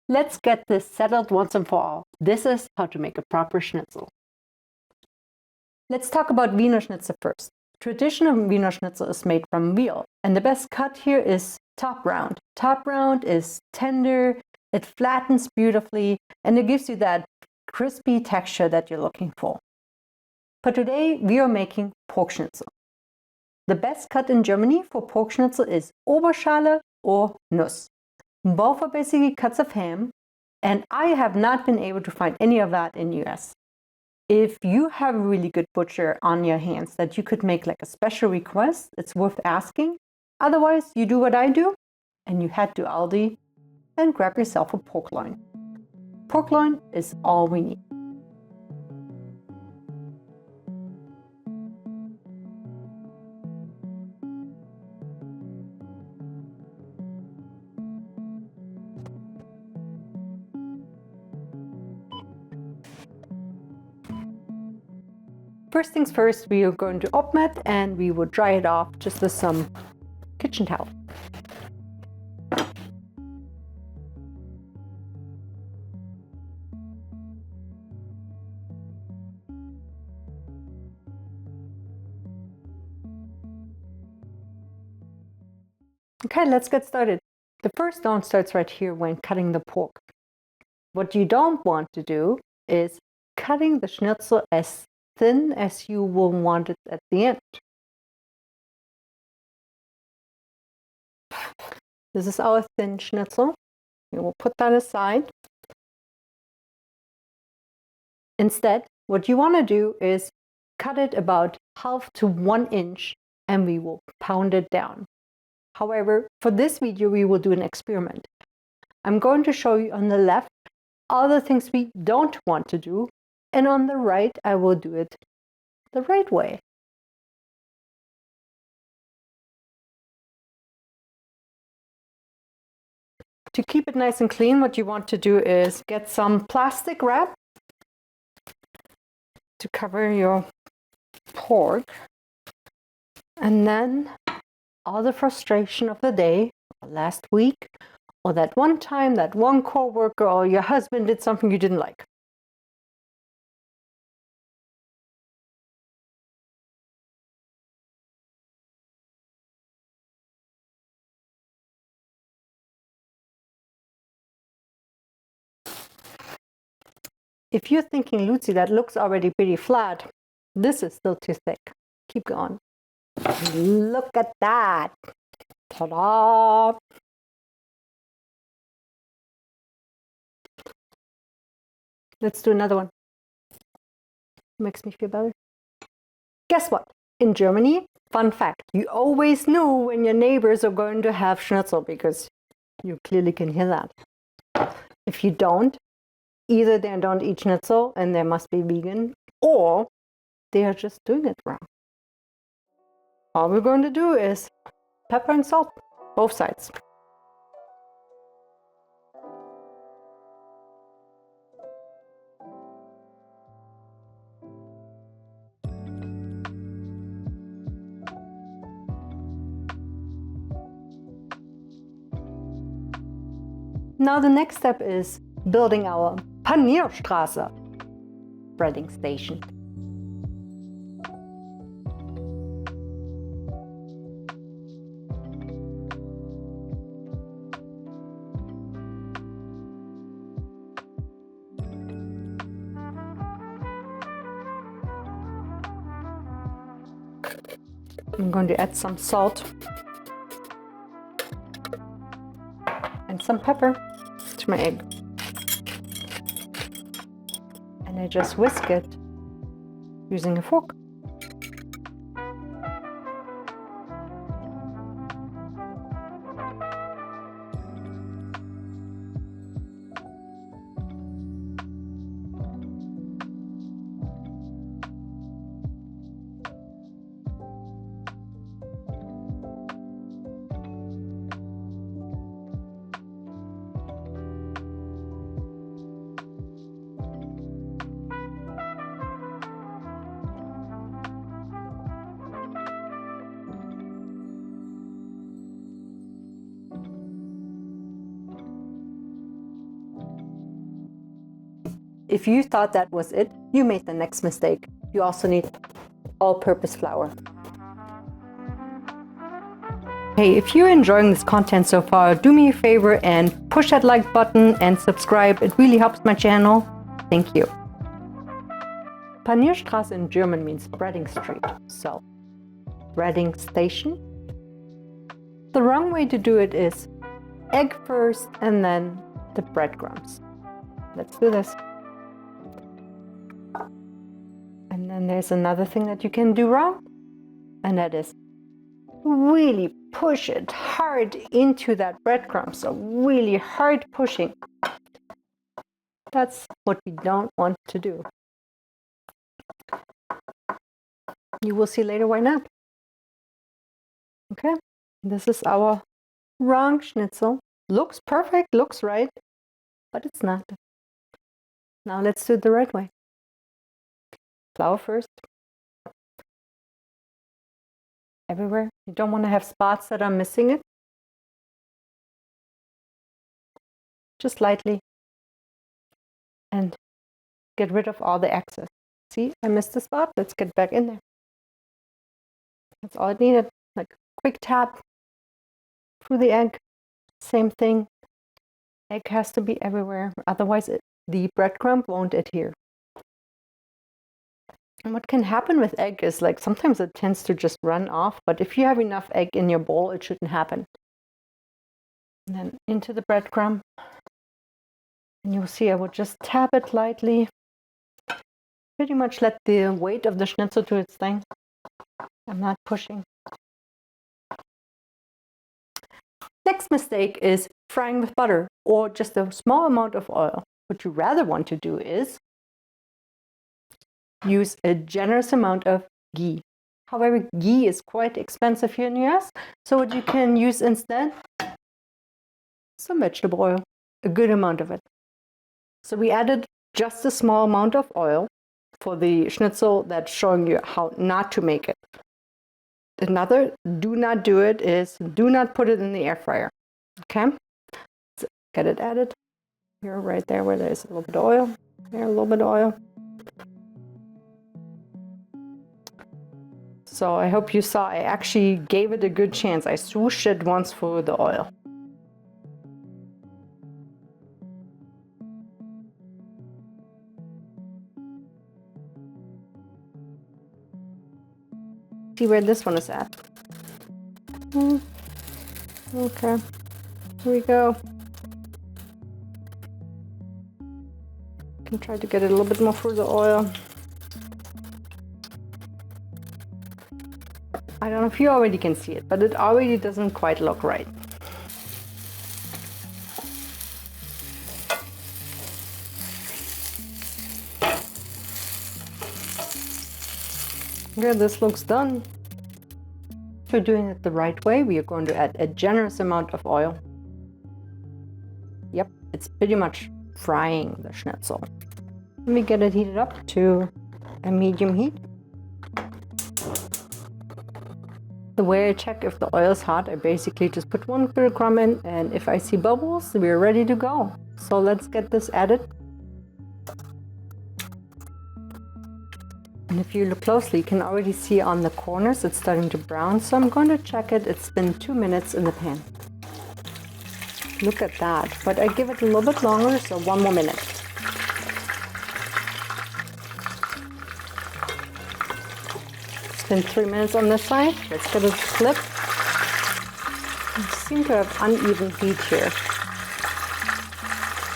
Let's get this settled once and for all. This is how to make a proper schnitzel. Let's talk about wiener schnitzel first. Traditional wiener schnitzel is made from veal, and the best cut here is top round. Top round is tender, it flattens beautifully, and it gives you that crispy texture that you're looking for. For today, we are making pork schnitzel. The best cut in Germany for pork schnitzel is Oberschale or Nuss. Both are basically cuts of ham, and I have not been able to find any of that in US. If you have a really good butcher on your hands that you could make like a special request, it's worth asking. Otherwise, you do what I do, and you head to Aldi and grab yourself a pork loin. Pork loin is all we need. First things first, we are going to open it and we will dry it off just with some kitchen towel. Okay, let's get started. The first stone starts right here when cutting the pork. What you don't want to do is cutting the schnitzel as thin as you will want it at the end. This is our thin schnitzel. We will put that aside. Instead, what you want to do is cut it about 1/2 to 1 inch and we will pound it down. However, for this video, we will do an experiment. I'm going to show you on the left all the things we don't want to do, and on the right, I will do it the right way. To keep it nice and clean, what you want to do is get some plastic wrap to cover your pork, and then all the frustration of the day, or last week, or that one time that one coworker or your husband did something you didn't like. If you're thinking, Lucy, that looks already pretty flat, this is still too thick. Keep going. Look at that. Ta-da! Let's do another one. Makes me feel better. Guess what? In Germany, fun fact, you always know when your neighbors are going to have schnitzel because you clearly can hear that. If you don't, either they don't eat schnitzel and they must be vegan, or they are just doing it wrong. All we're going to do is pepper and salt, both sides. Now the next step is building our Panierstraße breading station. I'm going to add some salt and some pepper to my egg. And I just whisk it using a fork. If you thought that was it, you made the next mistake. You also need all-purpose flour. Hey, if you're enjoying this content so far, do me a favor and push that like button and subscribe. It really helps my channel. Thank you. Panierstraße in German means breading street, so breading station. The wrong way to do it is egg first and then the breadcrumbs. Let's do this. And then there's another thing that you can do wrong, and that is really push it hard into that breadcrumb. So really hard pushing. That's what we don't want to do. You will see later why not. Okay, this is our wrong schnitzel. Looks perfect, looks right, but it's not. Now let's do it the right way. Flour first. Everywhere. You don't want to have spots that are missing it. Just lightly. And get rid of all the excess. See, I missed a spot. Let's get back in there. That's all it needed. Like quick tap through the egg. Same thing. Egg has to be everywhere. Otherwise, the breadcrumb won't adhere. And what can happen with egg is like sometimes it tends to just run off. But if you have enough egg in your bowl, it shouldn't happen. And then into the breadcrumb. And you'll see I will just tap it lightly. Pretty much let the weight of the schnitzel do its thing. I'm not pushing. Next mistake is frying with butter or just a small amount of oil. What you rather want to do is use a generous amount of ghee. However, ghee is quite expensive here in the US, so what you can use instead, some vegetable oil, a good amount of it. So we added just a small amount of oil for the schnitzel that's showing you how not to make it. Another do not do it is do not put it in the air fryer. Okay? So get it added. Here, right there where there's a little bit of oil. There, a little bit of oil. So I hope you saw I actually gave it a good chance. I swooshed it once for the oil. See where this one is at. Okay, here we go. Can try to get it a little bit more through the oil. I don't know if you already can see it, but it already doesn't quite look right. Okay, this looks done. If we're doing it the right way, we are going to add a generous amount of oil. Yep, it's pretty much frying the schnitzel. Let me get it heated up to a medium heat. The way I check if the oil is hot, I basically just put one breadcrumb in, and if I see bubbles, we're ready to go. So let's get this added. And if you look closely, you can already see on the corners it's starting to brown. So I'm going to check it. It's been 2 minutes in the pan. Look at that. But I give it a little bit longer, so 1 more minute. It's been 3 minutes on this side. Let's get it flipped. I seem to have uneven heat here.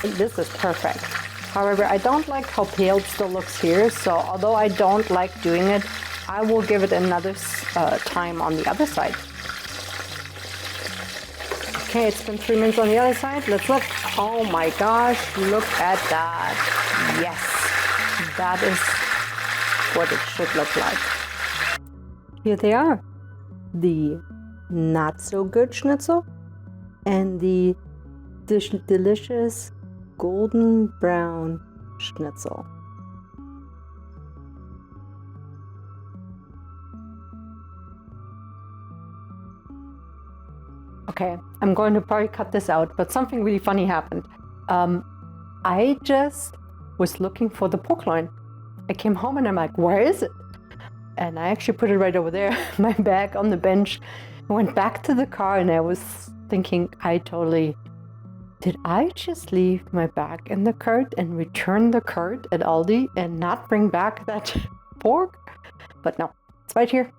This is perfect. However, I don't like how pale it still looks here, so although I don't like doing it, I will give it another time on the other side. Okay, it's been 3 minutes on the other side. Let's look. Oh my gosh, look at that. Yes, that is what it should look like. Here they are. The not so good schnitzel and the delicious golden brown schnitzel. Okay, I'm going to probably cut this out, but something really funny happened. I just was looking for the pork loin. I came home and I'm like, where is it? And I actually put it right over there, my bag on the bench. I went back to the car and I was thinking, did I just leave my bag in the cart and return the cart at Aldi and not bring back that pork? But no, it's right here.